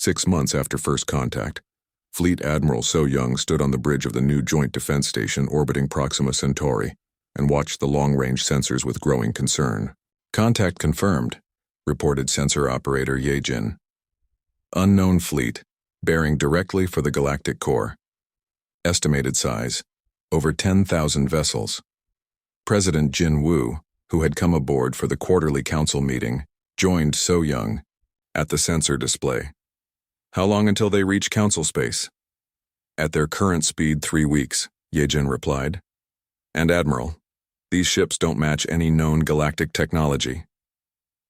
6 months after first contact, Fleet Admiral So Young stood on the bridge of the new Joint Defense Station orbiting Proxima Centauri and watched the long-range sensors with growing concern. "Contact confirmed," reported sensor operator Yejin. "Unknown fleet, bearing directly for the galactic core. Estimated size, over 10,000 vessels." President Jin Woo, who had come aboard for the quarterly council meeting, joined So Young at the sensor display. "How long until they reach council space?" "At their current speed, 3 weeks, Yejin replied. "And Admiral, these ships don't match any known galactic technology."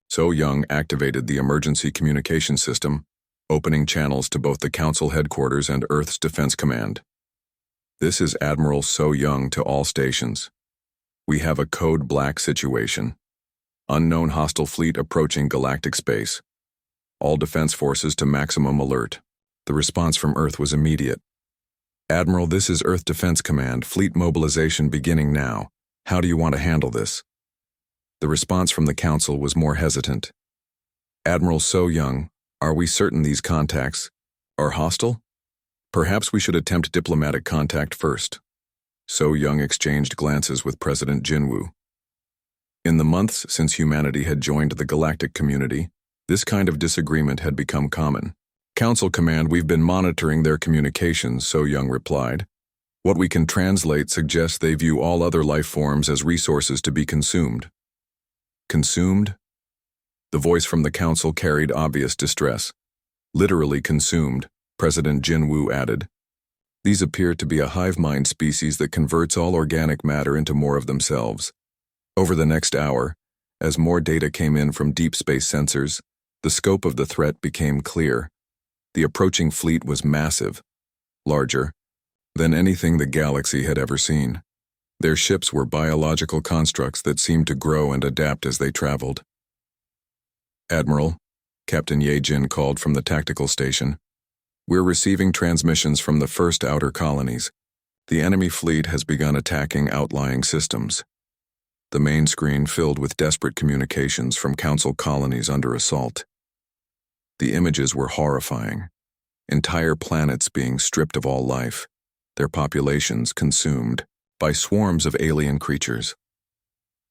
So Young activated the emergency communication system, opening channels to both the Council headquarters and Earth's Defense Command. "This is Admiral So Young to all stations. We have a code black situation. Unknown hostile fleet approaching galactic space. All defense forces to maximum alert." The response from Earth was immediate. "Admiral, this is Earth Defense Command, fleet mobilization beginning now. How do you want to handle this?" The response from the Council was more hesitant. "Admiral So Young, are we certain these contacts are hostile? Perhaps we should attempt diplomatic contact first." So Young exchanged glances with President Jinwoo. In the months since humanity had joined the galactic community, this kind of disagreement had become common. "Council Command, we've been monitoring their communications," So Young replied. "What we can translate suggests they view all other life forms as resources to be consumed." "Consumed?" The voice from the Council carried obvious distress. "Literally consumed," President Jinwoo added. "These appear to be a hive mind species that converts all organic matter into more of themselves." Over the next hour, as more data came in from deep space sensors, the scope of the threat became clear. The approaching fleet was massive, larger than anything the galaxy had ever seen. Their ships were biological constructs that seemed to grow and adapt as they traveled. "Admiral," Captain Yejin called from the tactical station, "we're receiving transmissions from the first outer colonies. The enemy fleet has begun attacking outlying systems." The main screen filled with desperate communications from Council colonies under assault. The images were horrifying. Entire planets being stripped of all life, their populations consumed by swarms of alien creatures.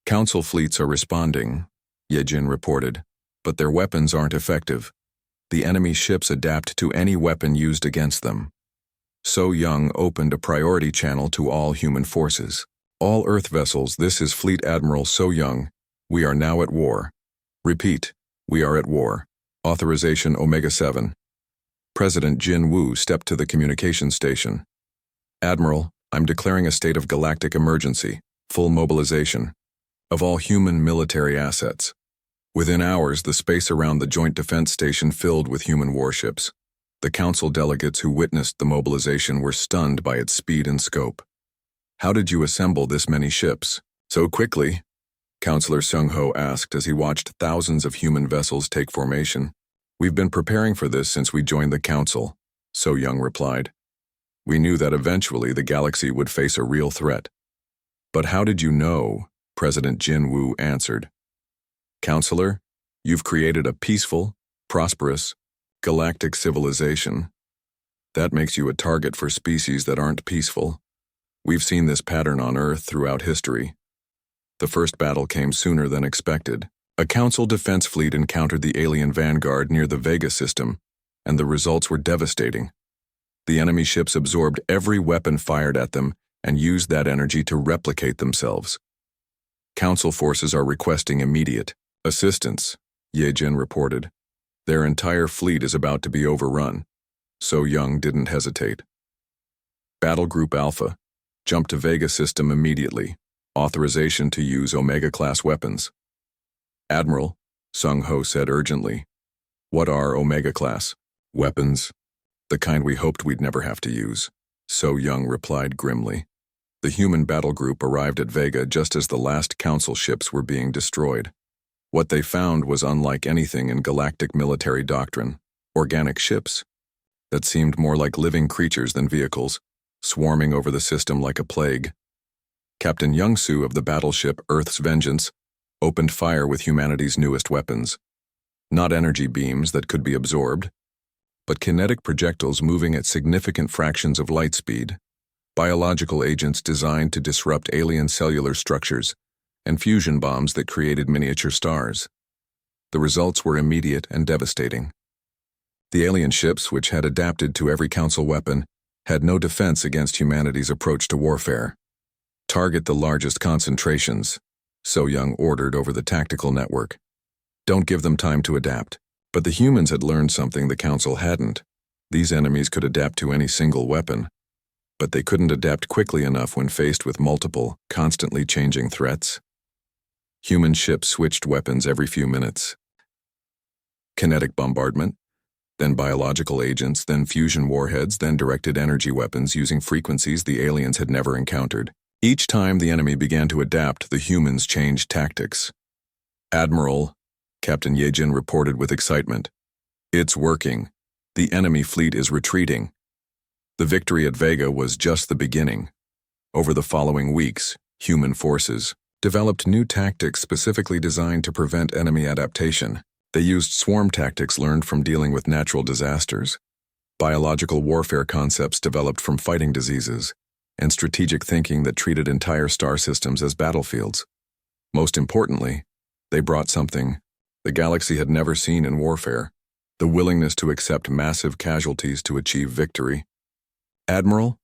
"Council fleets are responding," Yejin reported, "but their weapons aren't effective. The enemy ships adapt to any weapon used against them." So Young opened a priority channel to all human forces. "All Earth vessels, this is Fleet Admiral So Young. We are now at war. Repeat, we are at war. Authorization Omega-7. President Jin Woo stepped to the communication station. "Admiral, I'm declaring a state of galactic emergency, full mobilization of all human military assets." Within hours, the space around the Joint Defense Station filled with human warships. The Council delegates who witnessed the mobilization were stunned by its speed and scope. "How did you assemble this many ships so quickly?" Councillor Sung-ho asked as he watched thousands of human vessels take formation. "We've been preparing for this since we joined the Council," So Young replied. "We knew that eventually the galaxy would face a real threat." "But how did you know?" President Jin Woo answered. "Counselor, you've created a peaceful, prosperous, galactic civilization. That makes you a target for species that aren't peaceful. We've seen this pattern on Earth throughout history. The first battle came sooner than expected. A Council defense fleet encountered the alien vanguard near the Vega system, and the results were devastating. The enemy ships absorbed every weapon fired at them and used that energy to replicate themselves. Council forces are requesting immediate assistance," Yejin reported. "Their entire fleet is about to be overrun." So Young didn't hesitate. "Battle Group Alpha, jump to Vega system immediately. Authorization to use Omega-class weapons." "Admiral," Sung-ho said urgently. "What are Omega-class weapons?" "The kind we hoped we'd never have to use," So Young replied grimly. The human battle group arrived at Vega just as the last Council ships were being destroyed. What they found was unlike anything in galactic military doctrine. Organic ships that seemed more like living creatures than vehicles, swarming over the system like a plague. Captain Young-soo of the battleship Earth's Vengeance opened fire with humanity's newest weapons. Not energy beams that could be absorbed, but kinetic projectiles moving at significant fractions of light speed, biological agents designed to disrupt alien cellular structures, and fusion bombs that created miniature stars. The results were immediate and devastating. The alien ships, which had adapted to every Council weapon, had no defense against humanity's approach to warfare. Target the largest concentrations, So Young ordered over the tactical network. Don't give them time to adapt. But the humans had learned something the Council hadn't. These enemies could adapt to any single weapon, but they couldn't adapt quickly enough when faced with multiple, constantly changing threats. Human ships switched weapons every few minutes. Kinetic bombardment, then biological agents, then fusion warheads, then directed energy weapons using frequencies the aliens had never encountered. Each time the enemy began to adapt, the humans changed tactics. Admiral, Captain Yejin reported with excitement. It's working. The enemy fleet is retreating. The victory at Vega was just the beginning. Over the following weeks, human forces developed new tactics specifically designed to prevent enemy adaptation. They used swarm tactics learned from dealing with natural disasters, biological warfare concepts developed from fighting diseases, and strategic thinking that treated entire star systems as battlefields. Most importantly, they brought something the galaxy had never seen in warfare: the willingness to accept massive casualties to achieve victory. Admiral,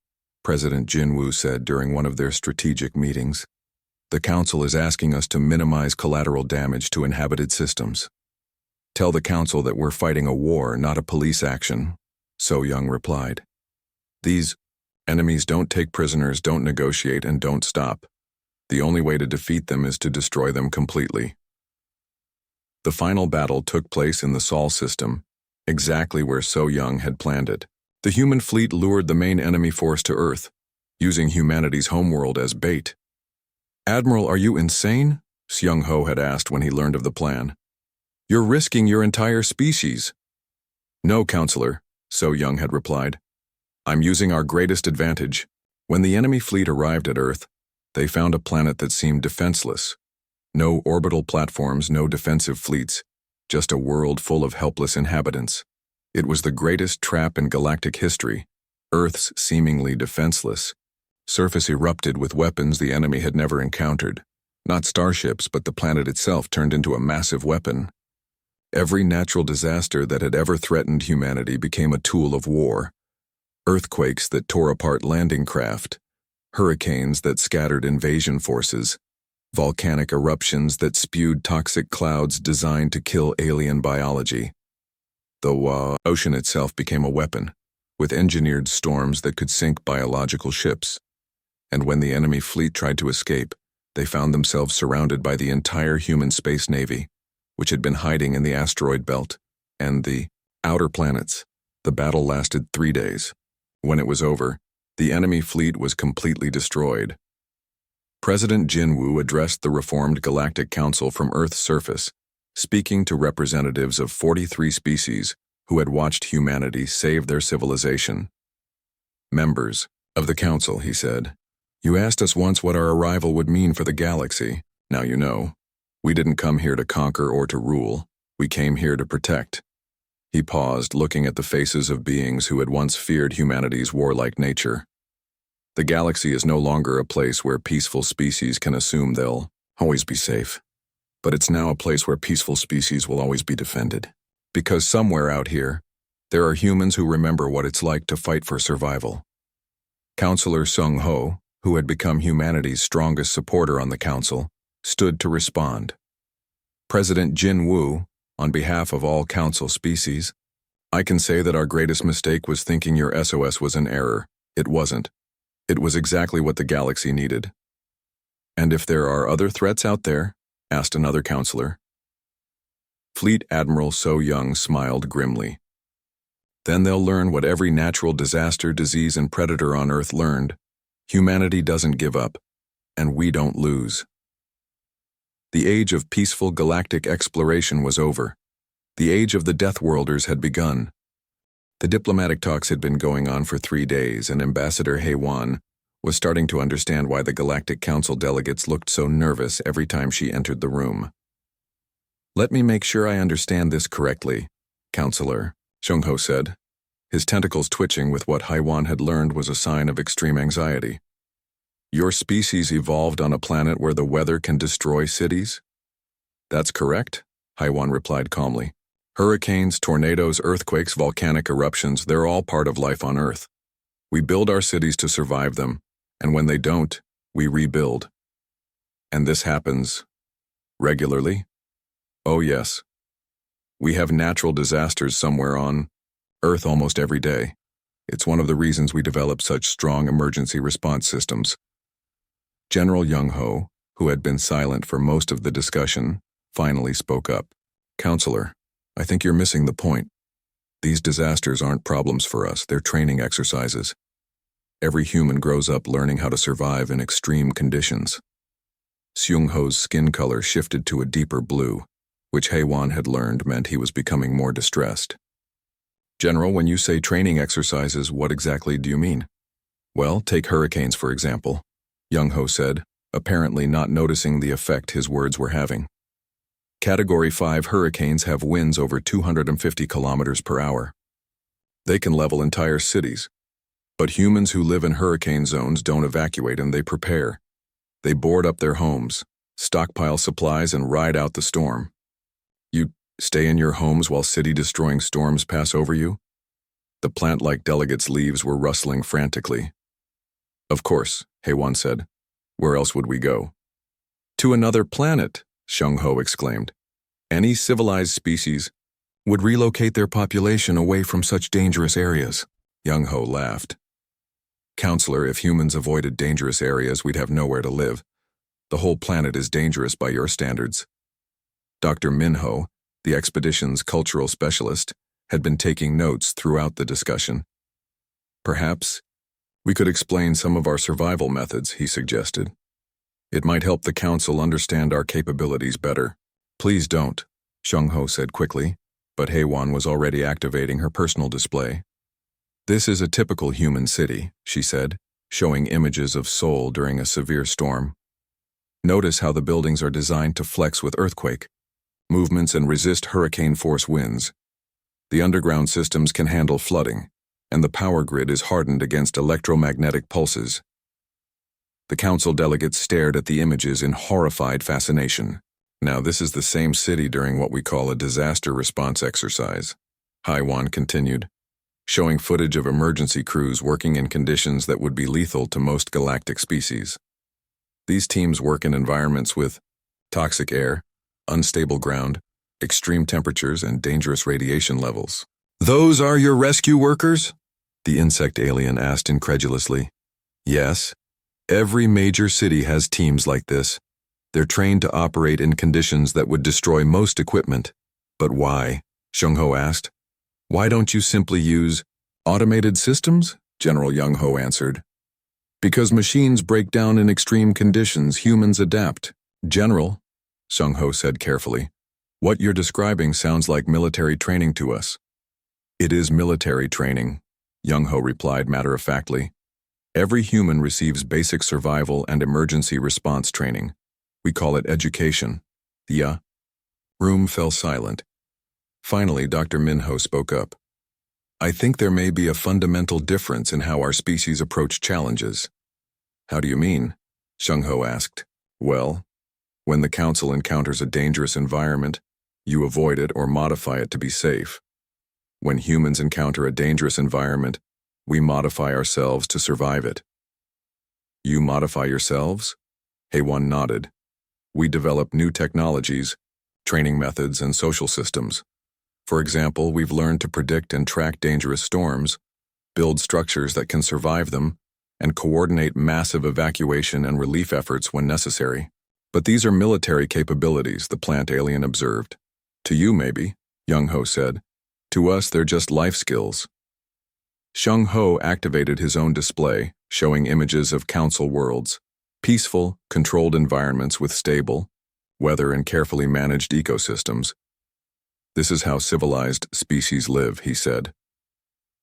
President Jinwoo said during one of their strategic meetings, the Council is asking us to minimize collateral damage to inhabited systems. Tell the Council that we're fighting a war, not a police action, So Young replied. These enemies don't take prisoners, don't negotiate, and don't stop. The only way to defeat them is to destroy them completely. The final battle took place in the Sol system, exactly where So Young had planned it. The human fleet lured the main enemy force to Earth, using humanity's homeworld as bait. Admiral, are you insane? Seung Ho had asked when he learned of the plan. You're risking your entire species. No, Counselor, So Young had replied. I'm using our greatest advantage. When the enemy fleet arrived at Earth, they found a planet that seemed defenseless. No orbital platforms, no defensive fleets, just a world full of helpless inhabitants. It was the greatest trap in galactic history. Earth's seemingly defenseless surface erupted with weapons the enemy had never encountered. Not starships, but the planet itself turned into a massive weapon. Every natural disaster that had ever threatened humanity became a tool of war. Earthquakes that tore apart landing craft, hurricanes that scattered invasion forces, volcanic eruptions that spewed toxic clouds designed to kill alien biology. The ocean itself became a weapon, with engineered storms that could sink biological ships. And when the enemy fleet tried to escape, they found themselves surrounded by the entire human space navy, which had been hiding in the asteroid belt and the outer planets. The battle lasted 3 days. When it was over, the enemy fleet was completely destroyed. President Jinwoo addressed the reformed Galactic Council from Earth's surface, speaking to representatives of 43 species who had watched humanity save their civilization. Members of the Council, he said, you asked us once what our arrival would mean for the galaxy. Now you know. We didn't come here to conquer or to rule. We came here to protect. He paused, looking at the faces of beings who had once feared humanity's warlike nature. The galaxy is no longer a place where peaceful species can assume they'll always be safe. But it's now a place where peaceful species will always be defended. Because somewhere out here, there are humans who remember what it's like to fight for survival. Counselor Seung Ho, who had become humanity's strongest supporter on the Council, stood to respond. President Jin Woo, on behalf of all Council species, I can say that our greatest mistake was thinking your SOS was an error. It wasn't. It was exactly what the galaxy needed. And if there are other threats out there? Asked another counselor. Fleet Admiral So Young smiled grimly. Then they'll learn what every natural disaster, disease, and predator on Earth learned. Humanity doesn't give up, and we don't lose. The age of peaceful galactic exploration was over. The age of the Deathworlders had begun. The diplomatic talks had been going on for 3 days, and Ambassador Hae-won was starting to understand why the Galactic Council delegates looked so nervous every time she entered the room. Let me make sure I understand this correctly, Counselor, Seung Ho said. his tentacles twitching with what Haiwan had learned was a sign of extreme anxiety. Your species evolved on a planet where the weather can destroy cities? That's correct, Haiwan replied calmly. Hurricanes, tornadoes, earthquakes, volcanic eruptions, they're all part of life on Earth. We build our cities to survive them, and when they don't, we rebuild. And this happens regularly? Oh yes. We have natural disasters somewhere on Earth almost every day. It's one of the reasons we develop such strong emergency response systems. General Young-ho, who had been silent for most of the discussion, finally spoke up. Counselor, I think you're missing the point. These disasters aren't problems for us, they're training exercises. Every human grows up learning how to survive in extreme conditions. Seung-ho's skin color shifted to a deeper blue, which Haiwan had learned meant he was becoming more distressed. General, when you say training exercises, what exactly do you mean? Well, take hurricanes for example, Young-ho said, apparently not noticing the effect his words were having. Category 5 hurricanes have winds over 250 kilometers per hour. They can level entire cities. But humans who live in hurricane zones don't evacuate and they prepare. They board up their homes, stockpile supplies, and ride out the storm. You stay in your homes while city-destroying storms pass over you? The plant-like delegates' leaves were rustling frantically. Of course, Haiwan said. Where else would we go? To another planet, Seung-ho exclaimed. Any civilized species would relocate their population away from such dangerous areas. Young-ho laughed. Counselor, if humans avoided dangerous areas, we'd have nowhere to live. The whole planet is dangerous by your standards. Dr. Minho, the expedition's cultural specialist, had been taking notes throughout the discussion. Perhaps we could explain some of our survival methods, he suggested. It might help the council understand our capabilities better. Please don't, Seung-ho said quickly, but Haiwan was already activating her personal display. This is a typical human city, she said, showing images of Seoul during a severe storm. Notice how the buildings are designed to flex with earthquake movements and resist hurricane-force winds. The underground systems can handle flooding, and the power grid is hardened against electromagnetic pulses. The council delegates stared at the images in horrified fascination. Now this is the same city during what we call a disaster response exercise, Haiwan continued, showing footage of emergency crews working in conditions that would be lethal to most galactic species. These teams work in environments with toxic air, unstable ground, extreme temperatures, and dangerous radiation levels. Those are your rescue workers? The insect alien asked incredulously. Yes. Every major city has teams like this. They're trained to operate in conditions that would destroy most equipment. But why? Seung-ho asked. Why don't you simply use automated systems? General Young-ho answered. Because machines break down in extreme conditions, humans adapt. General, Seung-ho said carefully, what you're describing sounds like military training to us. It is military training, Young-ho replied matter-of-factly. Every human receives basic survival and emergency response training. We call it education. The room fell silent. Finally, Dr. Minho spoke up. I think there may be a fundamental difference in how our species approach challenges. How do you mean? Seung-ho asked. Well, when the council encounters a dangerous environment, you avoid it or modify it to be safe. When humans encounter a dangerous environment, we modify ourselves to survive it. You modify yourselves? Haiwan nodded. We develop new technologies, training methods, and social systems. For example, we've learned to predict and track dangerous storms, build structures that can survive them, and coordinate massive evacuation and relief efforts when necessary. But these are military capabilities, the plant alien observed. To you, maybe, Young-ho said. To us, they're just life skills. Seung-ho activated his own display, showing images of council worlds, peaceful, controlled environments with stable weather and carefully managed ecosystems. This is how civilized species live, he said.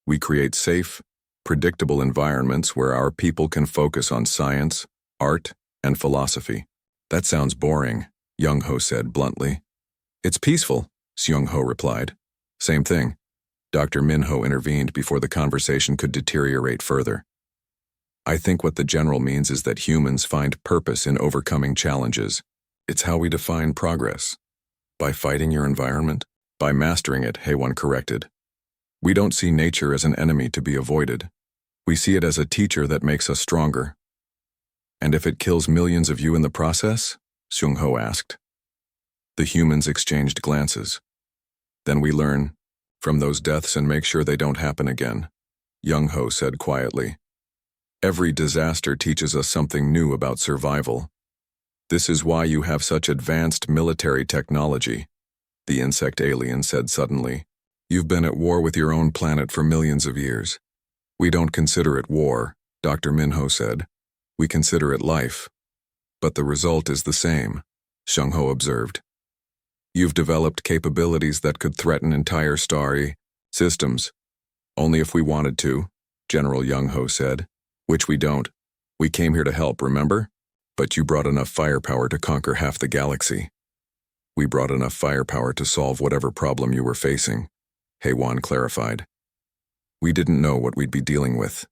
We create safe, predictable environments where our people can focus on science, art, and philosophy. That sounds boring, Young-ho said bluntly. It's peaceful, Seung-ho replied. Same thing. Dr. Minho intervened before the conversation could deteriorate further. I think what the general means is that humans find purpose in overcoming challenges. It's how we define progress. By fighting your environment? By mastering it, Haywan corrected. We don't see nature as an enemy to be avoided. We see it as a teacher that makes us stronger. And if it kills millions of you in the process? Seung-ho asked. The humans exchanged glances. Then we learn from those deaths and make sure they don't happen again, Young-ho said quietly. Every disaster teaches us something new about survival. This is why you have such advanced military technology, the insect alien said suddenly. You've been at war with your own planet for millions of years. We don't consider it war, Dr. Minho said. We consider it life. But the result is the same, Seung-ho observed. You've developed capabilities that could threaten entire starry systems. Only if we wanted to, General Young-ho said. Which we don't. We came here to help, remember? But you brought enough firepower to conquer half the galaxy. We brought enough firepower to solve whatever problem you were facing, Haywan clarified. We didn't know what we'd be dealing with.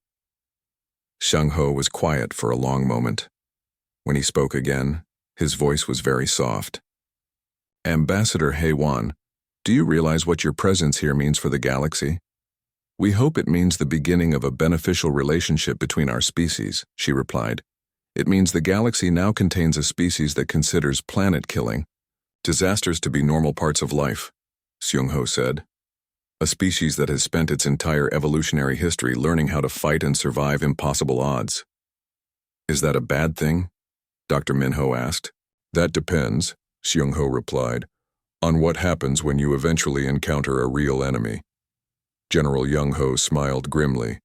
Seung-ho was quiet for a long moment. When he spoke again, his voice was very soft. Ambassador Haywan, do you realize what your presence here means for the galaxy? We hope it means the beginning of a beneficial relationship between our species, she replied. It means the galaxy now contains a species that considers planet killing disasters to be normal parts of life, Seung-ho said. A species that has spent its entire evolutionary history learning how to fight and survive impossible odds. Is that a bad thing? Dr. Minho asked. That depends, Seung-ho replied, on what happens when you eventually encounter a real enemy. General Young-ho smiled grimly.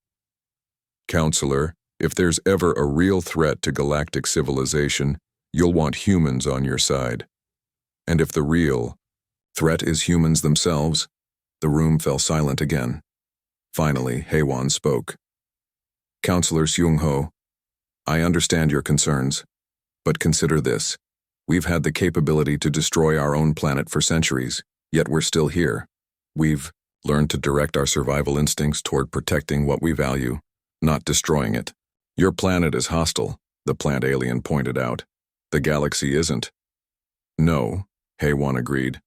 Counselor, if there's ever a real threat to galactic civilization, you'll want humans on your side. And if the real threat is humans themselves, the room fell silent again. Finally, Haywan spoke. Counselor Seung-ho, I understand your concerns, but consider this. We've had the capability to destroy our own planet for centuries, yet we're still here. We've learned to direct our survival instincts toward protecting what we value, not destroying it. Your planet is hostile, the plant alien pointed out. The galaxy isn't. No, Haywan agreed.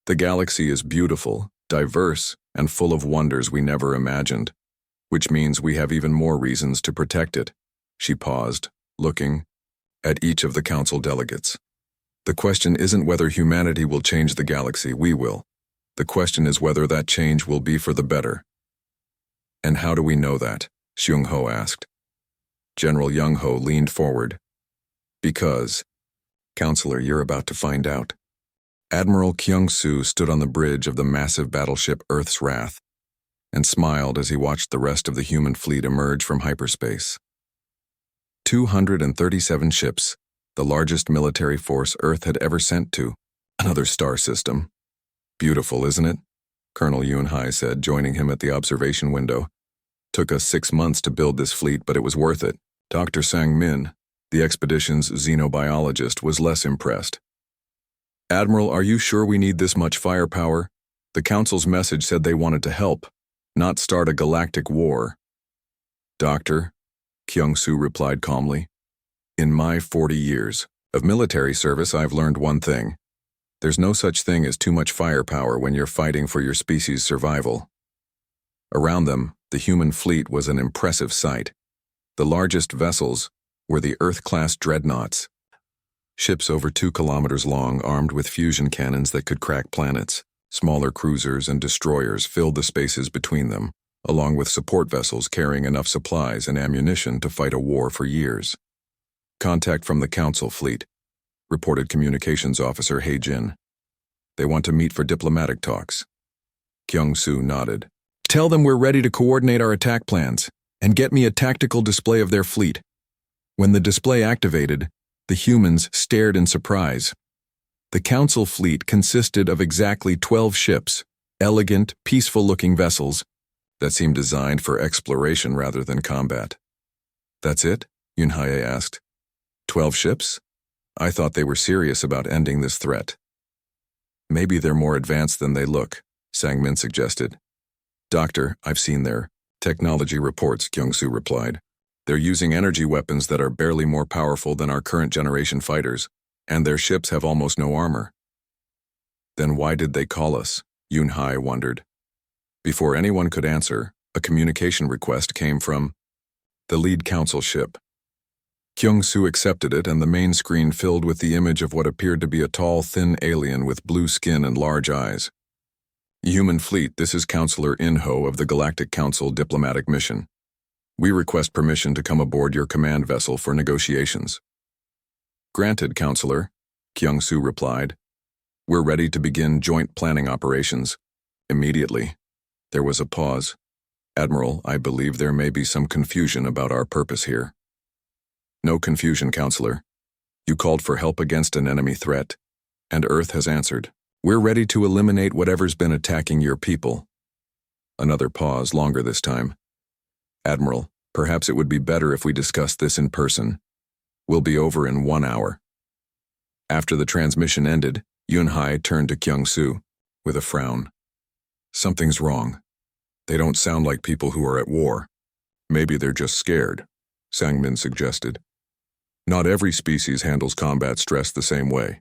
The galaxy is beautiful, diverse, and full of wonders we never imagined, which means we have even more reasons to protect it. She paused, looking at each of the council delegates. The question isn't whether humanity will change the galaxy, we will. The question is whether that change will be for the better. And how do we know that? Seung-ho asked. General Young-ho leaned forward. Because, Counselor, you're about to find out. Admiral Kyung-soo stood on the bridge of the massive battleship Earth's Wrath and smiled as he watched the rest of the human fleet emerge from hyperspace. 237 ships, the largest military force Earth had ever sent to another star system. Beautiful, isn't it? Colonel Yoon-hai said, joining him at the observation window. Took us 6 months to build this fleet, but it was worth it. Dr. Sang-min, the expedition's xenobiologist, was less impressed. Admiral, are you sure we need this much firepower? The Council's message said they wanted to help, not start a galactic war. Doctor, Kyung-soo replied calmly, in my 40 years of military service, I've learned one thing. There's no such thing as too much firepower when you're fighting for your species' survival. Around them, the human fleet was an impressive sight. The largest vessels were the Earth-class dreadnoughts, ships over 2 kilometers long armed with fusion cannons that could crack planets. Smaller cruisers and destroyers filled the spaces between them, along with support vessels carrying enough supplies and ammunition to fight a war for years. Contact from the Council fleet, reported Communications Officer Hae-jin. They want to meet for diplomatic talks. Kyung-soo nodded. Tell them we're ready to coordinate our attack plans, and get me a tactical display of their fleet. When the display activated, the humans stared in surprise. The Council fleet consisted of exactly 12 ships, elegant, peaceful-looking vessels that seemed designed for exploration rather than combat. That's it? Yoon-hae asked. 12 ships? I thought they were serious about ending this threat. Maybe they're more advanced than they look, Sang-min suggested. Doctor, I've seen their technology reports, Kyung-soo replied. They're using energy weapons that are barely more powerful than our current generation fighters, and their ships have almost no armor. Then why did they call us? Yun-hai wondered. Before anyone could answer, a communication request came from the lead council ship. Kyung-soo accepted it, and the main screen filled with the image of what appeared to be a tall, thin alien with blue skin and large eyes. Human fleet, this is Counselor In-ho of the Galactic Council diplomatic mission. We request permission to come aboard your command vessel for negotiations. Granted, Counselor, Kyung-soo replied. We're ready to begin joint planning operations. Immediately. There was a pause. Admiral, I believe there may be some confusion about our purpose here. No confusion, Counselor. You called for help against an enemy threat, and Earth has answered. We're ready to eliminate whatever's been attacking your people. Another pause, longer this time. Admiral, perhaps it would be better if we discussed this in person. We'll be over in 1 hour. After the transmission ended, Yun-hai turned to Kyung-soo with a frown. Something's wrong. They don't sound like people who are at war. Maybe they're just scared, Sang-min suggested. Not every species handles combat stress the same way.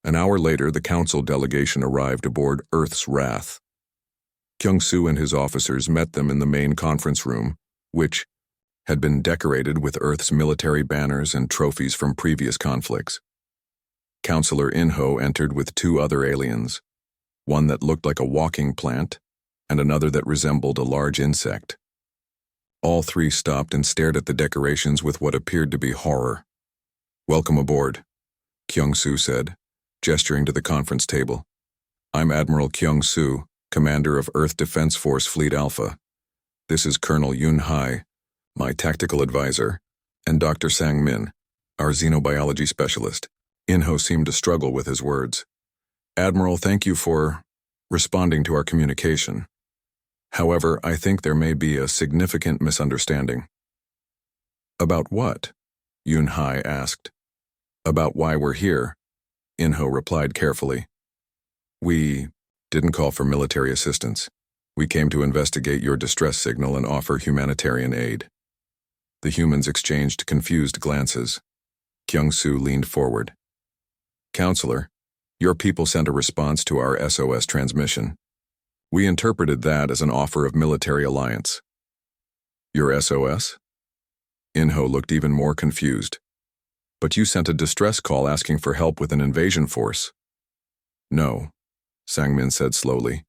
An hour later, the council delegation arrived aboard Earth's Wrath. Kyung-soo and his officers met them in the main conference room, which had been decorated with Earth's military banners and trophies from previous conflicts. Counselor In-ho entered with 2 other aliens, one that looked like a walking plant, and another that resembled a large insect. All 3 stopped and stared at the decorations with what appeared to be horror. Welcome aboard, Kyung-soo said, gesturing to the conference table. I'm Admiral Kyung-soo, commander of Earth Defense Force Fleet Alpha. This is Colonel Yun-hai, my tactical advisor, and Dr. Sang-min, our xenobiology specialist. In-ho seemed to struggle with his words. Admiral, thank you for responding to our communication. However, I think there may be a significant misunderstanding. About what? Yun-hai asked. About why we're here, In-ho replied carefully. We didn't call for military assistance. We came to investigate your distress signal and offer humanitarian aid. The humans exchanged confused glances. Kyung-soo leaned forward. Counselor, your people sent a response to our SOS transmission. We interpreted that as an offer of military alliance. Your SOS? In-ho looked even more confused. But you sent a distress call asking for help with an invasion force. No, Sang-min said slowly.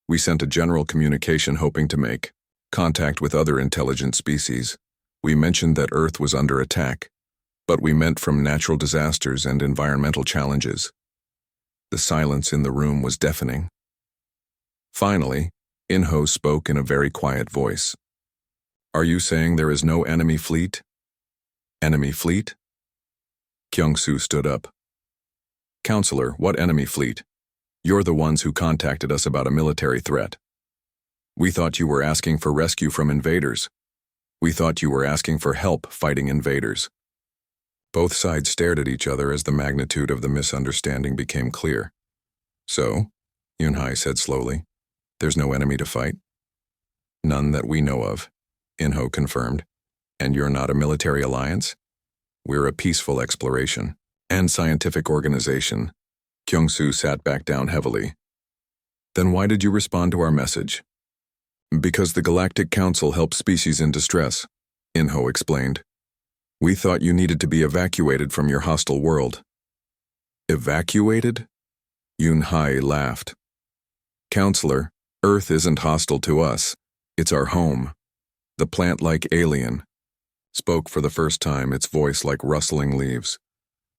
We sent a general communication hoping to make contact with other intelligent species. We mentioned that Earth was under attack, but we meant from natural disasters and environmental challenges. The silence in the room was deafening. Finally, In-ho spoke in a very quiet voice. Are you saying there is no enemy fleet? Enemy fleet? Kyung-soo stood up. Counselor, what enemy fleet? You're the ones who contacted us about a military threat. We thought you were asking for rescue from invaders. We thought you were asking for help fighting invaders. Both sides stared at each other as the magnitude of the misunderstanding became clear. So, Yun-hai said slowly, there's no enemy to fight? None that we know of, In-ho confirmed. And you're not a military alliance? We're a peaceful exploration and scientific organization. Kyung-soo sat back down heavily. Then why did you respond to our message? Because the Galactic Council helps species in distress, In-ho explained. We thought you needed to be evacuated from your hostile world. Evacuated? Yun-hai laughed. Counselor, Earth isn't hostile to us. It's our home. The plant-like alien spoke for the first time, its voice like rustling leaves.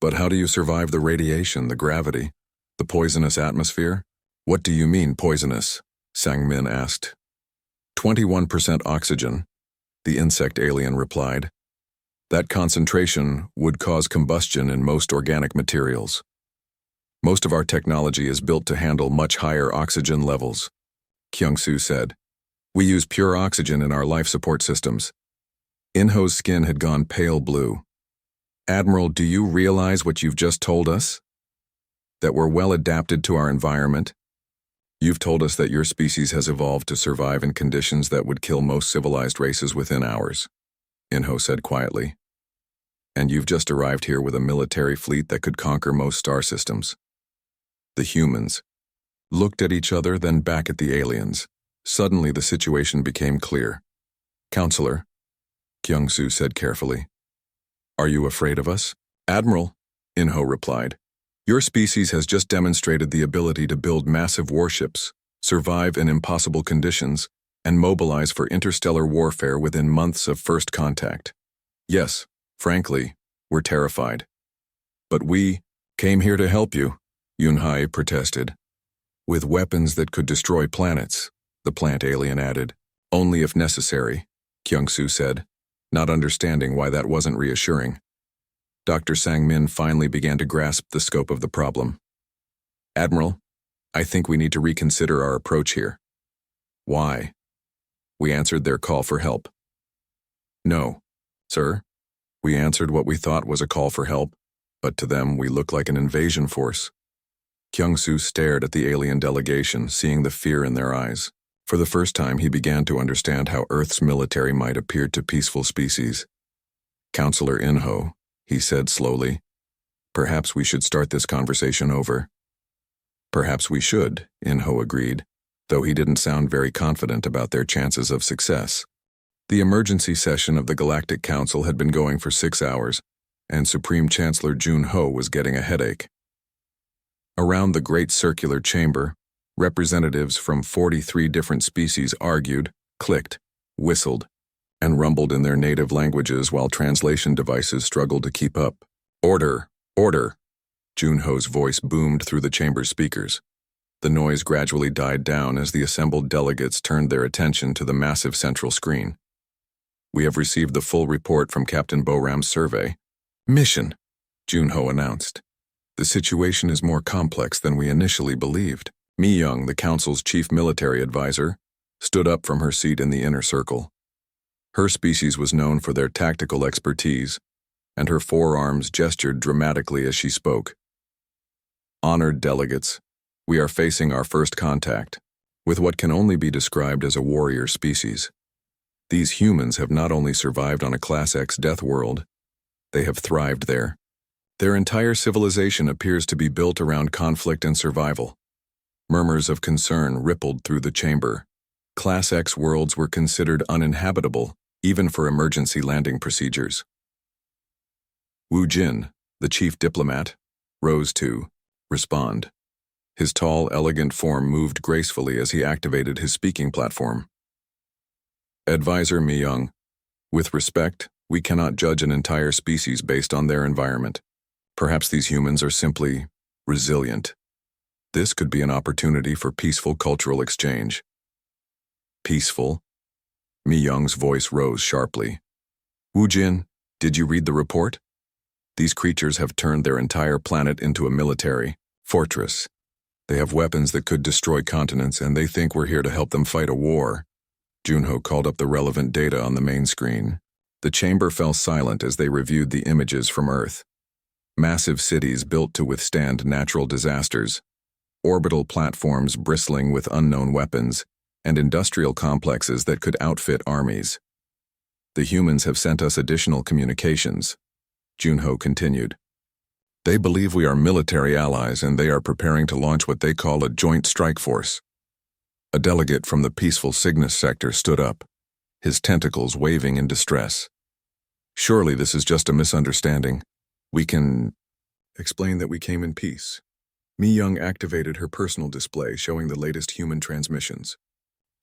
But how do you survive the radiation, the gravity, the poisonous atmosphere? What do you mean, poisonous? Sang-min asked. 21% oxygen, the insect alien replied. That concentration would cause combustion in most organic materials. Most of our technology is built to handle much higher oxygen levels, Kyung-soo said. We use pure oxygen in our life support systems. In-ho's skin had gone pale blue. Admiral, do you realize what you've just told us? That we're well adapted to our environment? You've told us that your species has evolved to survive in conditions that would kill most civilized races within hours, Inho said quietly. And you've just arrived here with a military fleet that could conquer most star systems. The humans looked at each other, then back at the aliens. Suddenly the situation became clear. Counselor, Kyung-Soo said carefully. Are you afraid of us? Admiral, Inho replied. Your species has just demonstrated the ability to build massive warships, survive in impossible conditions, and mobilize for interstellar warfare within months of first contact. Yes, frankly, we're terrified. But we came here to help you, Yunhai protested. With weapons that could destroy planets, the plant alien added. Only if necessary, Kyung-Soo said, not understanding why that wasn't reassuring. Dr. Sang-min finally began to grasp the scope of the problem. Admiral, I think we need to reconsider our approach here. Why? We answered their call for help. No, sir. We answered what we thought was a call for help, but to them we looked like an invasion force. Kyung-Soo stared at the alien delegation, seeing the fear in their eyes. For the first time, he began to understand how Earth's military might appear to peaceful species. Counselor Inho, he said slowly, perhaps we should start this conversation over. Perhaps we should, Inho agreed, though he didn't sound very confident about their chances of success. The emergency session of the Galactic Council had been going for 6 hours, and Supreme Chancellor Jun-Ho was getting a headache. Around the great circular chamber, representatives from 43 different species argued, clicked, whistled, and rumbled in their native languages while translation devices struggled to keep up. Order, order! Jun-Ho's voice boomed through the chamber's speakers. The noise gradually died down as the assembled delegates turned their attention to the massive central screen. We have received the full report from Captain Boram's survey. Mission, Jun-Ho announced. The situation is more complex than we initially believed. Mi-young, the Council's chief military advisor, stood up from her seat in the inner circle. Her species was known for their tactical expertise, and her forearms gestured dramatically as she spoke. Honored delegates, we are facing our first contact with what can only be described as a warrior species. These humans have not only survived on a Class X death world, they have thrived there. Their entire civilization appears to be built around conflict and survival. Murmurs of concern rippled through the chamber. Class X worlds were considered uninhabitable, even for emergency landing procedures. Wu Jin, the chief diplomat, rose to respond. His tall, elegant form moved gracefully as he activated his speaking platform. Advisor Mi-young, with respect, we cannot judge an entire species based on their environment. Perhaps these humans are simply resilient. This could be an opportunity for peaceful cultural exchange. Peaceful? Mi-young's voice rose sharply. Wu Jin, did you read the report? These creatures have turned their entire planet into a military fortress. They have weapons that could destroy continents, and they think we're here to help them fight a war. Jun-Ho called up the relevant data on the main screen. The chamber fell silent as they reviewed the images from Earth. Massive cities built to withstand natural disasters, orbital platforms bristling with unknown weapons, and industrial complexes that could outfit armies. The humans have sent us additional communications, Jun-Ho continued. They believe we are military allies, and they are preparing to launch what they call a joint strike force. A delegate from the peaceful Cygnus sector stood up, his tentacles waving in distress. Surely this is just a misunderstanding. We can explain that we came in peace. Mi-young activated her personal display showing the latest human transmissions.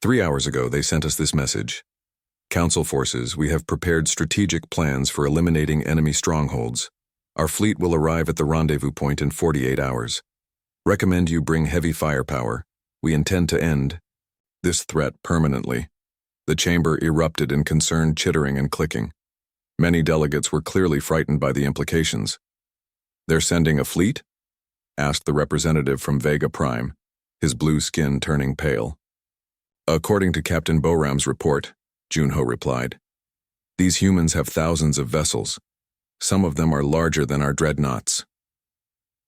3 hours ago, they sent us this message. Council forces, we have prepared strategic plans for eliminating enemy strongholds. Our fleet will arrive at the rendezvous point in 48 hours. Recommend you bring heavy firepower. We intend to end this threat permanently. The chamber erupted in concerned chittering and clicking. Many delegates were clearly frightened by the implications. They're sending a fleet? Asked the representative from Vega Prime, his blue skin turning pale. According to Captain Boram's report, Jun-Ho replied, these humans have thousands of vessels. Some of them are larger than our dreadnoughts.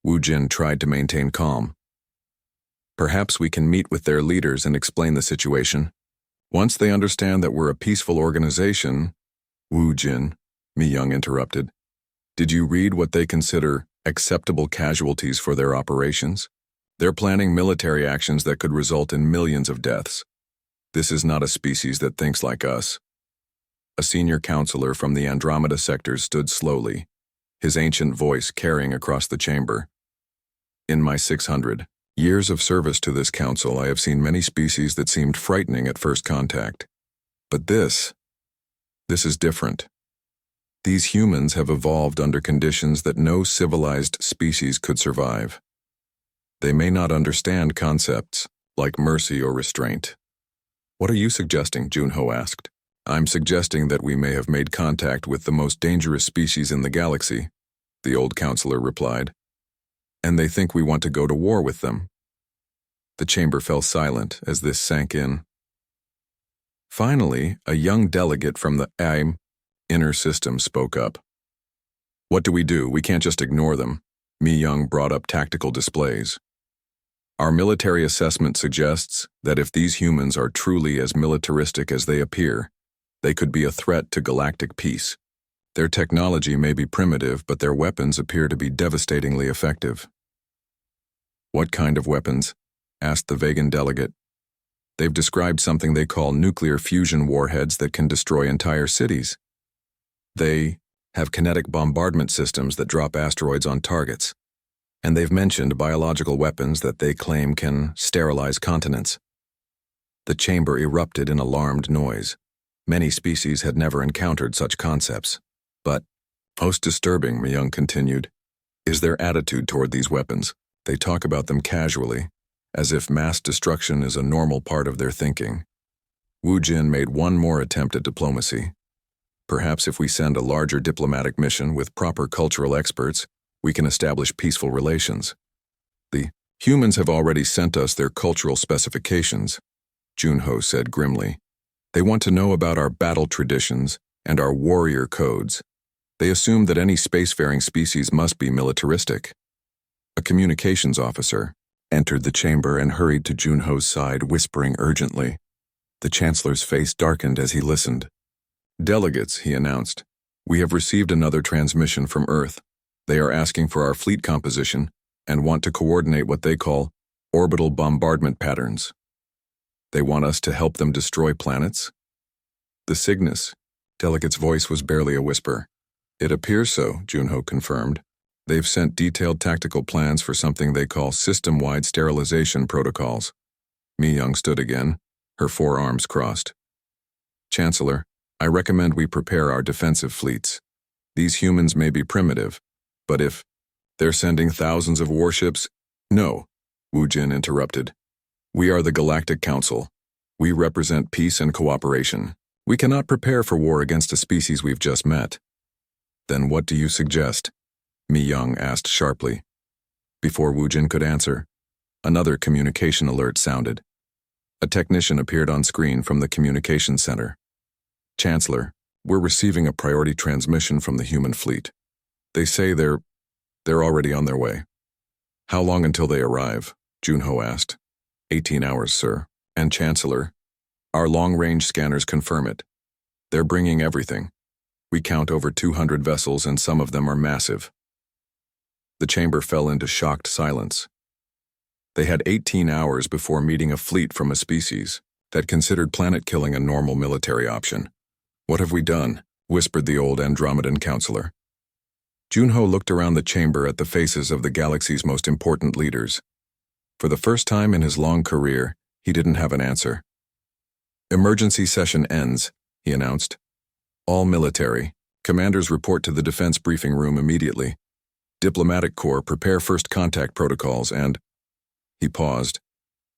Wu Jin tried to maintain calm. Perhaps we can meet with their leaders and explain the situation. Once they understand that we're a peaceful organization, Wu Jin, Mi Young interrupted. Did you read what they consider acceptable casualties for their operations? They're planning military actions that could result in millions of deaths. This is not a species that thinks like us. A senior counselor from the Andromeda sectors stood slowly, his ancient voice carrying across the chamber. In my 600 years of service to this council, I have seen many species that seemed frightening at first contact. But this is different. These humans have evolved under conditions that no civilized species could survive. They may not understand concepts like mercy or restraint. What are you suggesting? Junho asked. I'm suggesting that we may have made contact with the most dangerous species in the galaxy, the old counselor replied. And they think we want to go to war with them. The chamber fell silent as this sank in. Finally, a young delegate from the inner system spoke up. What do? We can't just ignore them. Mi Young brought up tactical displays. Our military assessment suggests that if these humans are truly as militaristic as they appear, they could be a threat to galactic peace. Their technology may be primitive, but their weapons appear to be devastatingly effective. What kind of weapons? Asked the vegan delegate. They've described something they call nuclear fusion warheads that can destroy entire cities. They have kinetic bombardment systems that drop asteroids on targets. And they've mentioned biological weapons that they claim can sterilize continents. The chamber erupted in alarmed noise. Many species had never encountered such concepts. But, most disturbing, Mi Young continued, is their attitude toward these weapons. They talk about them casually, as if mass destruction is a normal part of their thinking. Wu Jin made one more attempt at diplomacy. Perhaps if we send a larger diplomatic mission with proper cultural experts, we can establish peaceful relations. The humans have already sent us their cultural specifications, Junho said grimly. They want to know about our battle traditions and our warrior codes. They assume that any spacefaring species must be militaristic. A communications officer entered the chamber and hurried to Junho's side, whispering urgently. The Chancellor's face darkened as he listened. Delegates, he announced, we have received another transmission from Earth. They are asking for our fleet composition and want to coordinate what they call orbital bombardment patterns. They want us to help them destroy planets? The Cygnus. Delegate's voice was barely a whisper. It appears so, Junho confirmed. They've sent detailed tactical plans for something they call system-wide sterilization protocols. Mi Young stood again, her forearms crossed. Chancellor, I recommend we prepare our defensive fleets. These humans may be primitive, but if they're sending thousands of warships... No, Wu Jin interrupted. We are the Galactic Council. We represent peace and cooperation. We cannot prepare for war against a species we've just met. Then what do you suggest? Mi Young asked sharply. Before Wu Jin could answer, another communication alert sounded. A technician appeared on screen from the communications center. Chancellor, we're receiving a priority transmission from the human fleet. They say they're already on their way. How long until they arrive? Junho asked. 18 hours, sir. And Chancellor, our long-range scanners confirm it. They're bringing everything. We count over 200 vessels and some of them are massive. The chamber fell into shocked silence. They had 18 hours before meeting a fleet from a species that considered planet killing a normal military option. What have we done? Whispered the old Andromedan counselor. Junho looked around the chamber at the faces of the galaxy's most important leaders. For the first time in his long career, he didn't have an answer. Emergency session ends, he announced. All military commanders report to the defense briefing room immediately. Diplomatic Corps prepare first contact protocols and... He paused,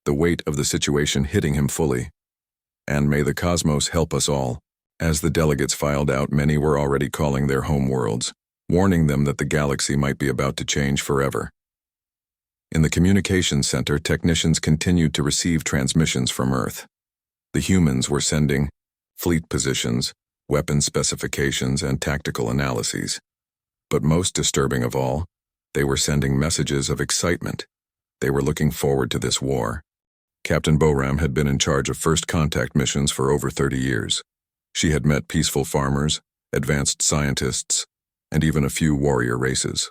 the weight of the situation hitting him fully. And may the cosmos help us all. As the delegates filed out, many were already calling their home worlds, warning them that the galaxy might be about to change forever. In the communications center, technicians continued to receive transmissions from Earth. The humans were sending fleet positions, weapon specifications, and tactical analyses. But most disturbing of all, they were sending messages of excitement. They were looking forward to this war. Captain Boram had been in charge of first contact missions for over 30 years. She had met peaceful farmers, advanced scientists, and even a few warrior races.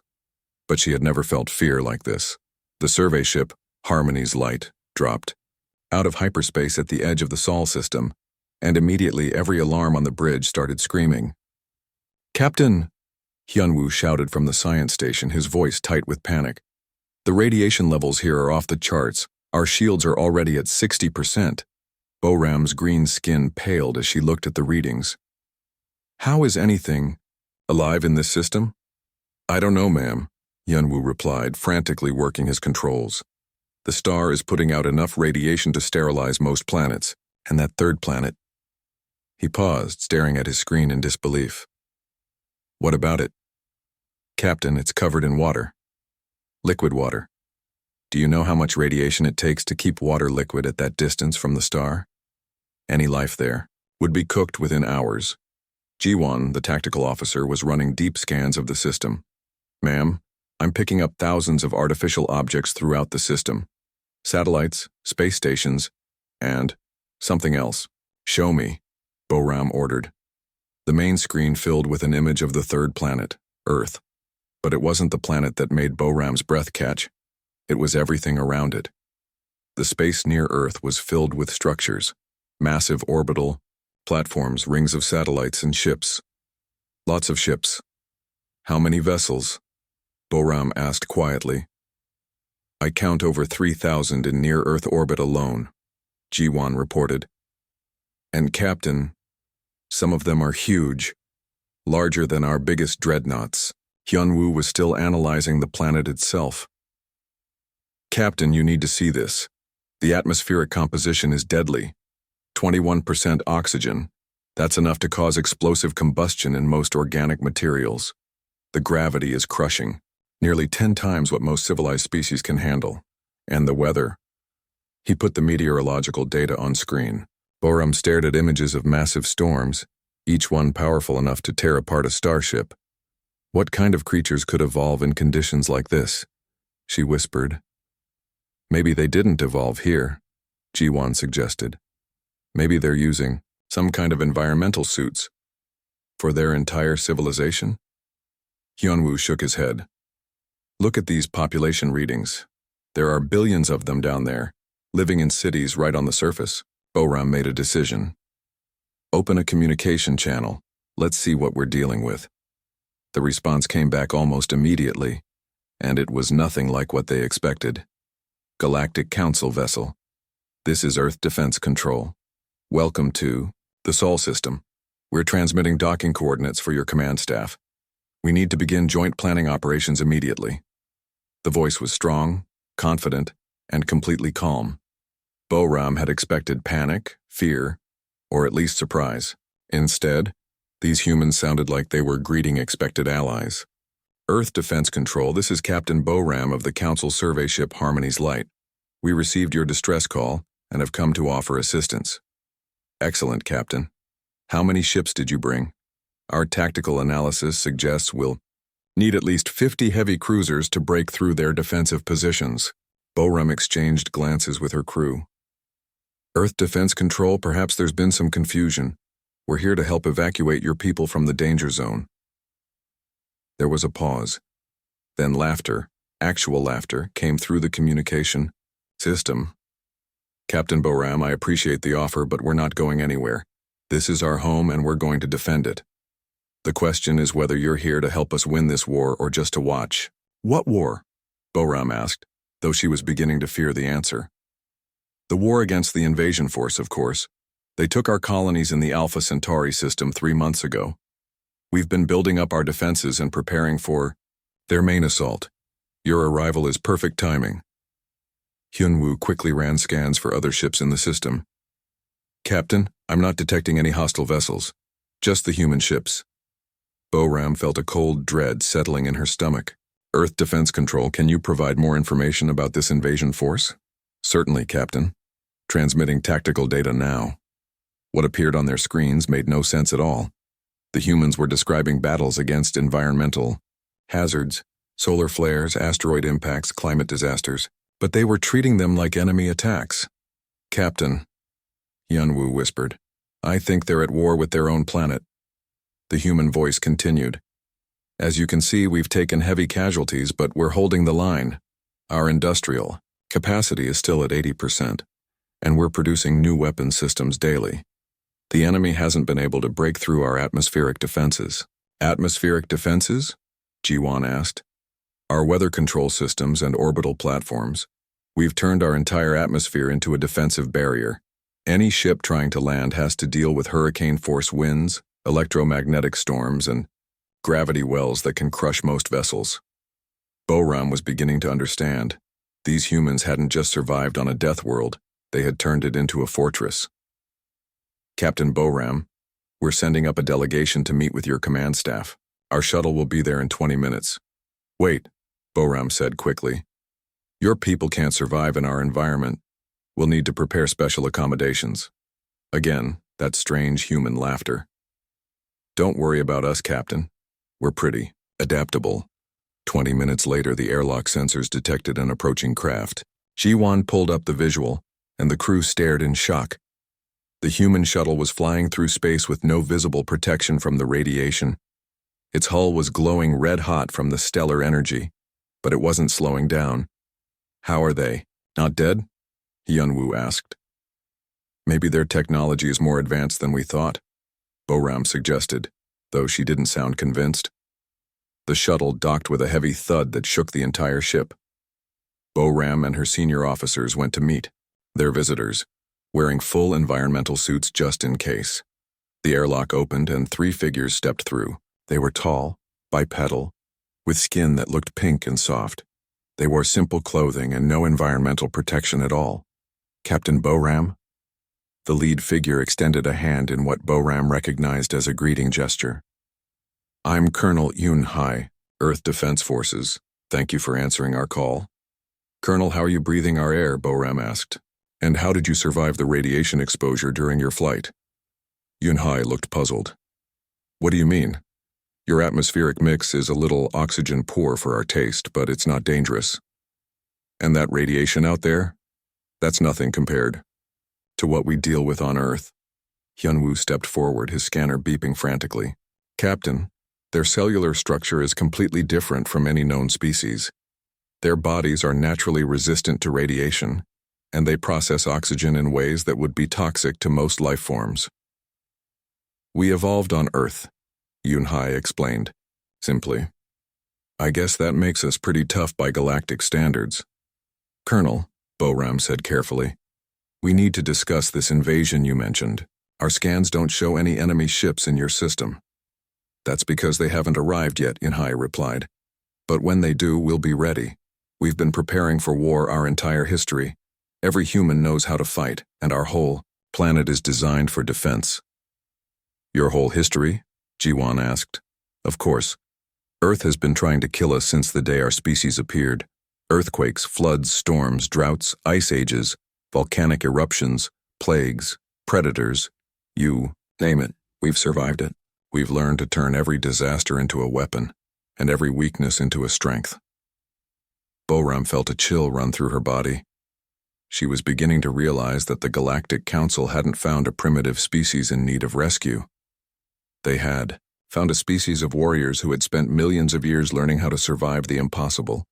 But she had never felt fear like this. The survey ship, Harmony's Light, dropped out of hyperspace at the edge of the Sol system, and immediately every alarm on the bridge started screaming. "Captain!" Hyunwoo shouted from the science station, his voice tight with panic. "The radiation levels here are off the charts. Our shields are already at 60%. Boram's green skin paled as she looked at the readings. "How is anything alive in this system?" "I don't know, ma'am," Hyunwoo replied, frantically working his controls. "The star is putting out enough radiation to sterilize most planets, and that third planet—" He paused, staring at his screen in disbelief. "What about it?" "Captain, it's covered in water. Liquid water. Do you know how much radiation it takes to keep water liquid at that distance from the star? Any life there would be cooked within hours." Jiwon, the tactical officer, was running deep scans of the system. "Ma'am, I'm picking up thousands of artificial objects throughout the system. Satellites, space stations, and something else. Show me," Boram ordered. The main screen filled with an image of the third planet, Earth. But it wasn't the planet that made Boram's breath catch. It was everything around it. The space near Earth was filled with structures, massive orbital platforms, rings of satellites, and ships. Lots of ships. "How many vessels?" Boram asked quietly. "I count over 3,000 in near-Earth orbit alone," Jiwon reported. "And Captain, some of them are huge, larger than our biggest dreadnoughts." Hyunwoo was still analyzing the planet itself. "Captain, you need to see this. The atmospheric composition is deadly. 21% oxygen. That's enough to cause explosive combustion in most organic materials. The gravity is crushing, nearly 10 times what most civilized species can handle. And the weather." He put the meteorological data on screen. Boram stared at images of massive storms, each one powerful enough to tear apart a starship. "What kind of creatures could evolve in conditions like this?" she whispered. "Maybe they didn't evolve here," Jiwon suggested. "Maybe they're using some kind of environmental suits for their entire civilization?" Hyunwoo shook his head. "Look at these population readings. There are billions of them down there, living in cities right on the surface." Boram made a decision. "Open a communication channel. Let's see what we're dealing with." The response came back almost immediately, and it was nothing like what they expected. "Galactic Council vessel. This is Earth Defense Control. Welcome to the Sol system. We're transmitting docking coordinates for your command staff. We need to begin joint planning operations immediately." The voice was strong, confident, and completely calm. Boram had expected panic, fear, or at least surprise. Instead, these humans sounded like they were greeting expected allies. "Earth Defense Control, this is Captain Boram of the Council survey ship Harmony's Light. We received your distress call and have come to offer assistance." "Excellent, Captain. How many ships did you bring?" "Our tactical analysis suggests we'll need at least 50 heavy cruisers to break through their defensive positions." Boram exchanged glances with her crew. "Earth Defense Control, perhaps there's been some confusion. We're here to help evacuate your people from the danger zone." There was a pause. Then laughter, actual laughter, came through the communication system. "Captain Boram, I appreciate the offer, but we're not going anywhere. This is our home and we're going to defend it. The question is whether you're here to help us win this war or just to watch." "What war?" Boram asked, though she was beginning to fear the answer. "The war against the invasion force, of course. They took our colonies in the Alpha Centauri system 3 months ago. We've been building up our defenses and preparing for their main assault. Your arrival is perfect timing." Hyunwoo quickly ran scans for other ships in the system. "Captain, I'm not detecting any hostile vessels, just the human ships." Boram felt a cold dread settling in her stomach. "Earth Defense Control, can you provide more information about this invasion force?" "Certainly, Captain. Transmitting tactical data now." What appeared on their screens made no sense at all. The humans were describing battles against environmental hazards, solar flares, asteroid impacts, climate disasters. But they were treating them like enemy attacks. "Captain," Yunwu whispered, "I think they're at war with their own planet." The human voice continued. "As you can see, we've taken heavy casualties, but we're holding the line. Our industrial capacity is still at 80%, and we're producing new weapon systems daily. The enemy hasn't been able to break through our atmospheric defenses." "Atmospheric defenses?" Jiwan asked. "Our weather control systems and orbital platforms. We've turned our entire atmosphere into a defensive barrier. Any ship trying to land has to deal with hurricane-force winds, electromagnetic storms, and gravity wells that can crush most vessels." Boram was beginning to understand. These humans hadn't just survived on a death world, they had turned it into a fortress. "Captain Boram, we're sending up a delegation to meet with your command staff. Our shuttle will be there in 20 minutes. "Wait," Boram said quickly. "Your people can't survive in our environment. We'll need to prepare special accommodations." Again, that strange human laughter. "Don't worry about us, Captain. We're pretty adaptable." 20 minutes later, the airlock sensors detected an approaching craft. Jiwan pulled up the visual, and the crew stared in shock. The human shuttle was flying through space with no visible protection from the radiation. Its hull was glowing red-hot from the stellar energy, but it wasn't slowing down. "How are they? Not dead?" Yunwu asked. "Maybe their technology is more advanced than we thought," Boram suggested, though she didn't sound convinced. The shuttle docked with a heavy thud that shook the entire ship. Boram and her senior officers went to meet their visitors, wearing full environmental suits just in case. The airlock opened and 3 figures stepped through. They were tall, bipedal, with skin that looked pink and soft. They wore simple clothing and no environmental protection at all. "Captain Boram?" The lead figure extended a hand in what Boram recognized as a greeting gesture. "I'm Colonel Yun Hai, Earth Defense Forces. Thank you for answering our call." "Colonel, how are you breathing our air?" Boram asked. "And how did you survive the radiation exposure during your flight?" Yun Hai looked puzzled. "What do you mean? Your atmospheric mix is a little oxygen poor for our taste, but it's not dangerous. And that radiation out there? That's nothing compared to what we deal with on Earth." Hyunwoo stepped forward, his scanner beeping frantically. "Captain, their cellular structure is completely different from any known species. Their bodies are naturally resistant to radiation, and they process oxygen in ways that would be toxic to most life forms. We evolved on Earth," Yun Hai explained, simply. "I guess that makes us pretty tough by galactic standards." "Colonel," Boram said carefully, "we need to discuss this invasion you mentioned. Our scans don't show any enemy ships in your system." "That's because they haven't arrived yet," Yun Hai replied. "But when they do, we'll be ready. We've been preparing for war our entire history. Every human knows how to fight, and our whole planet is designed for defense." "Your whole history?" Jiwan asked. "Of course. Earth has been trying to kill us since the day our species appeared. Earthquakes, floods, storms, droughts, ice ages, volcanic eruptions, plagues, predators, you name it, we've survived it. We've learned to turn every disaster into a weapon, and every weakness into a strength." Boram felt a chill run through her body. She was beginning to realize that the Galactic Council hadn't found a primitive species in need of rescue. They had found a species of warriors who had spent millions of years learning how to survive the impossible,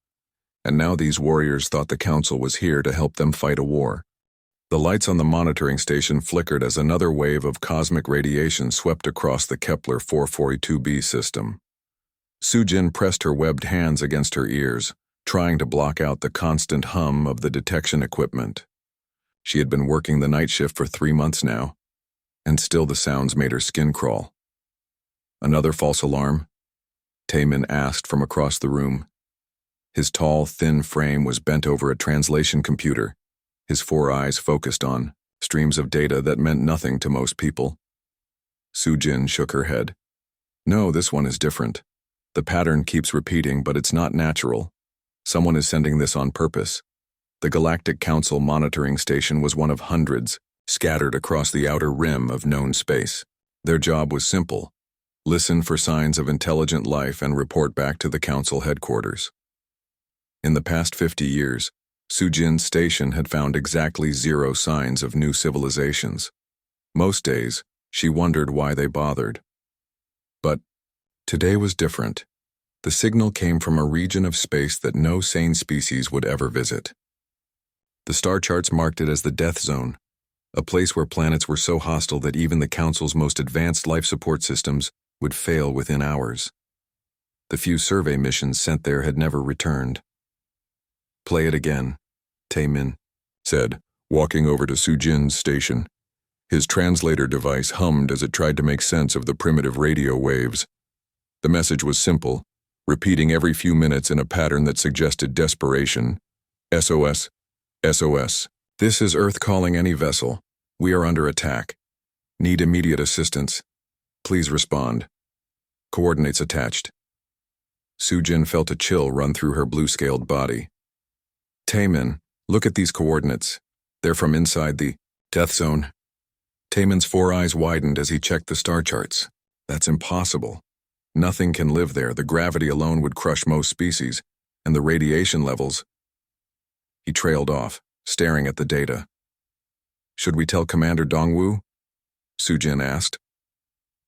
and now these warriors thought the Council was here to help them fight a war. The lights on the monitoring station flickered as another wave of cosmic radiation swept across the Kepler 442b system. Sujin pressed her webbed hands against her ears, trying to block out the constant hum of the detection equipment. She had been working the night shift for 3 months now, and still the sounds made her skin crawl. "Another false alarm?" Taemin asked from across the room. His tall, thin frame was bent over a translation computer, his 4 eyes focused on streams of data that meant nothing to most people. Sujin shook her head. "No, this one is different. The pattern keeps repeating, but it's not natural. Someone is sending this on purpose." The Galactic Council monitoring station was one of hundreds scattered across the outer rim of known space. Their job was simple: listen for signs of intelligent life and report back to the Council headquarters. In the past 50 years, Sujin's station had found exactly 0 signs of new civilizations. Most days, she wondered why they bothered. But today was different. The signal came from a region of space that no sane species would ever visit. The star charts marked it as the Death Zone, a place where planets were so hostile that even the Council's most advanced life support systems would fail within hours. The few survey missions sent there had never returned. "Play it again," Taemin said, walking over to Sujin's station. His translator device hummed as it tried to make sense of the primitive radio waves. The message was simple, repeating every few minutes in a pattern that suggested desperation. SOS, SOS. This is Earth calling any vessel. We are under attack. Need immediate assistance. Please respond. Coordinates attached. Sujin felt a chill run through her blue-scaled body. Taemin, look at these coordinates. They're from inside the Death Zone. Taemin's 4 eyes widened as he checked the star charts. That's impossible. Nothing can live there. The gravity alone would crush most species, and the radiation levels. He trailed off, staring at the data. Should we tell Commander Dongwu? Sujin asked.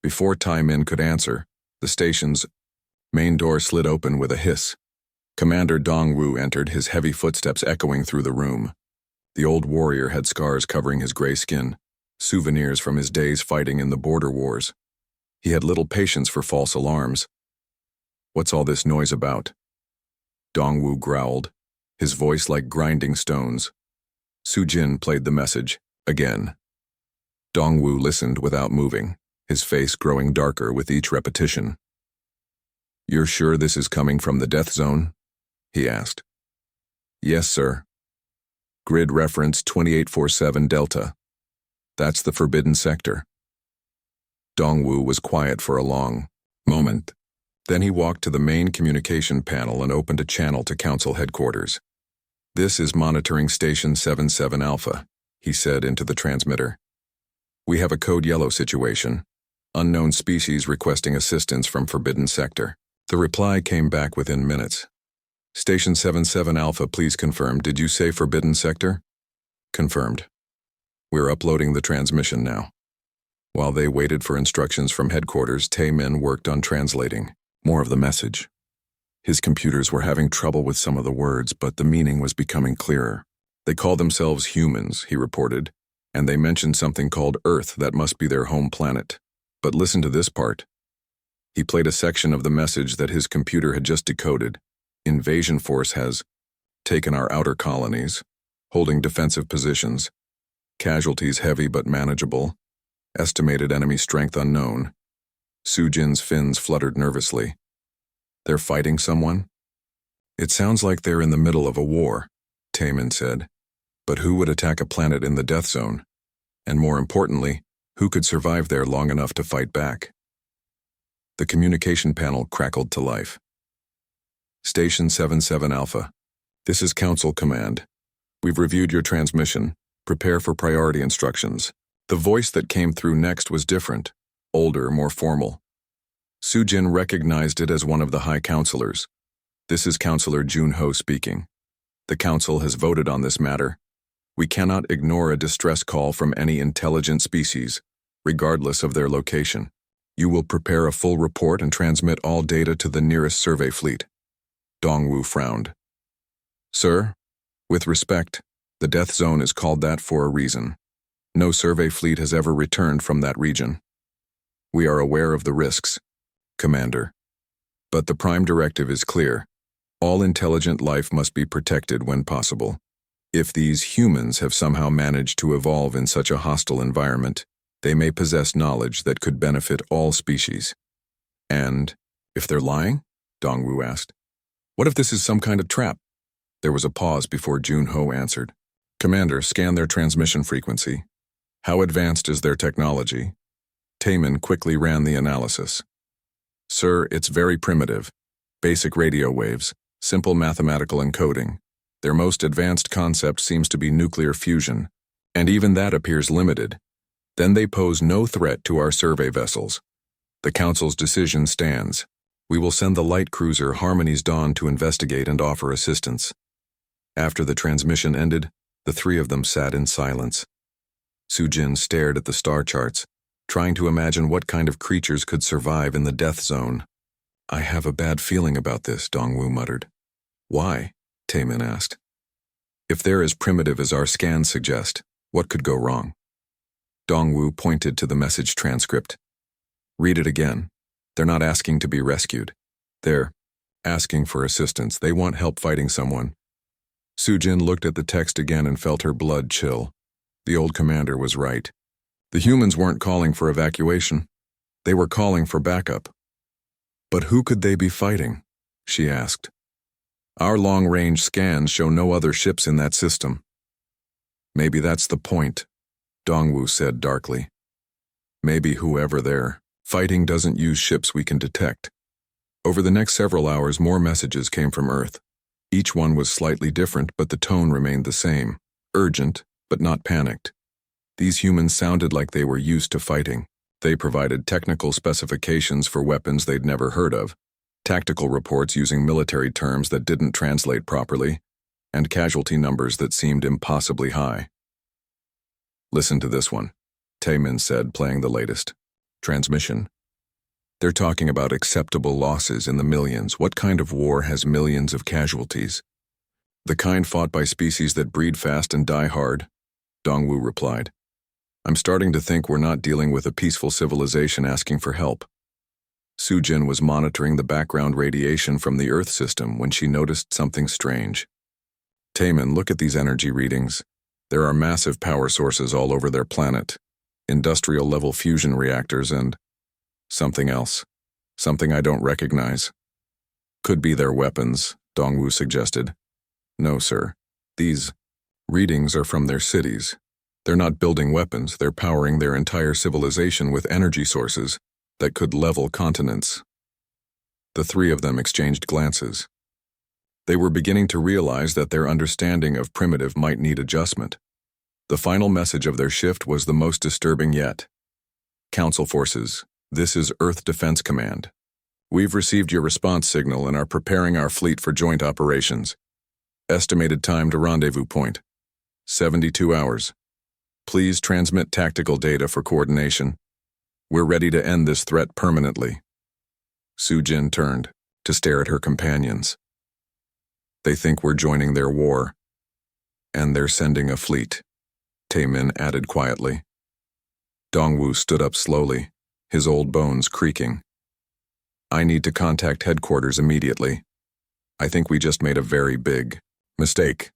Before Taemin could answer, the station's main door slid open with a hiss. Commander Dongwu entered, his heavy footsteps echoing through the room. The old warrior had scars covering his gray skin, souvenirs from his days fighting in the border wars. He had little patience for false alarms. What's all this noise about? Dongwu growled, his voice like grinding stones. Sujin played the message, again. Dongwu listened without moving, his face growing darker with each repetition. You're sure this is coming from the Death Zone? He asked. Yes, sir. Grid reference 2847 Delta. That's the forbidden sector. Dongwu was quiet for a long moment. Then he walked to the main communication panel and opened a channel to Council headquarters. This is Monitoring Station 77 Alpha, he said into the transmitter. We have a code yellow situation. Unknown species requesting assistance from Forbidden Sector. The reply came back within minutes. Station 77 Alpha, please confirm. Did you say Forbidden Sector? Confirmed. We're uploading the transmission now. While they waited for instructions from headquarters, Taemin worked on translating more of the message. His computers were having trouble with some of the words, but the meaning was becoming clearer. They call themselves humans, he reported, and they mentioned something called Earth that must be their home planet. But listen to this part. He played a section of the message that his computer had just decoded. Invasion force has taken our outer colonies, holding defensive positions. Casualties heavy but manageable. Estimated enemy strength unknown. Sujin's fins fluttered nervously. They're fighting someone? It sounds like they're in the middle of a war, Taemin said. But who would attack a planet in the Death Zone? And more importantly, who could survive there long enough to fight back? The communication panel crackled to life. Station 77 Alpha. This is Council Command. We've reviewed your transmission. Prepare for priority instructions. The voice that came through next was different, older, more formal. Sujin recognized it as one of the High Counselors. This is Counselor Junho speaking. The Council has voted on this matter. We cannot ignore a distress call from any intelligent species, regardless of their location. You will prepare a full report and transmit all data to the nearest survey fleet. Dongwu frowned. Sir, with respect, the Death Zone is called that for a reason. No survey fleet has ever returned from that region. We are aware of the risks, Commander. But the prime directive is clear. All intelligent life must be protected when possible. If these humans have somehow managed to evolve in such a hostile environment, they may possess knowledge that could benefit all species. And if they're lying? Dongwu asked. What if this is some kind of trap? There was a pause before Junho answered. Commander, scan their transmission frequency. How advanced is their technology? Taemin quickly ran the analysis. Sir, it's very primitive. Basic radio waves, simple mathematical encoding. Their most advanced concept seems to be nuclear fusion, and even that appears limited. Then they pose no threat to our survey vessels. The Council's decision stands. We will send the light cruiser Harmony's Dawn to investigate and offer assistance. After the transmission ended, the three of them sat in silence. Sujin stared at the star charts, trying to imagine what kind of creatures could survive in the death zone. I have a bad feeling about this, Dongwu muttered. Why? Taemin asked. If they're as primitive as our scans suggest, what could go wrong? Dongwu pointed to the message transcript. Read it again. They're not asking to be rescued. They're asking for assistance. They want help fighting someone. Sujin looked at the text again and felt her blood chill. The old commander was right. The humans weren't calling for evacuation. They were calling for backup. But who could they be fighting? She asked. Our long-range scans show no other ships in that system. Maybe that's the point, Dongwu said darkly. Maybe whoever they're fighting doesn't use ships we can detect. Over the next several hours, more messages came from Earth. Each one was slightly different, but the tone remained the same. Urgent, but not panicked. These humans sounded like they were used to fighting. They provided technical specifications for weapons they'd never heard of, tactical reports using military terms that didn't translate properly, and casualty numbers that seemed impossibly high. Listen to this one, Taemin said, playing the latest transmission. They're talking about acceptable losses in the millions. What kind of war has millions of casualties? The kind fought by species that breed fast and die hard, Dongwu replied. I'm starting to think we're not dealing with a peaceful civilization asking for help. Sujin was monitoring the background radiation from the Earth system when she noticed something strange. Taemin, look at these energy readings. There are massive power sources all over their planet, industrial-level fusion reactors and something else, something I don't recognize. Could be their weapons, Dongwu suggested. No, sir. These readings are from their cities. They're not building weapons, they're powering their entire civilization with energy sources that could level continents. The three of them exchanged glances. They were beginning to realize that their understanding of primitive might need adjustment. The final message of their shift was the most disturbing yet. Council forces, this is Earth Defense Command. We've received your response signal and are preparing our fleet for joint operations. Estimated time to rendezvous point, 72 hours. Please transmit tactical data for coordination. We're ready to end this threat permanently. Sujin turned to stare at her companions. They think we're joining their war, and they're sending a fleet, Taemin added quietly. Dongwu stood up slowly, his old bones creaking. I need to contact headquarters immediately. I think we just made a very big mistake.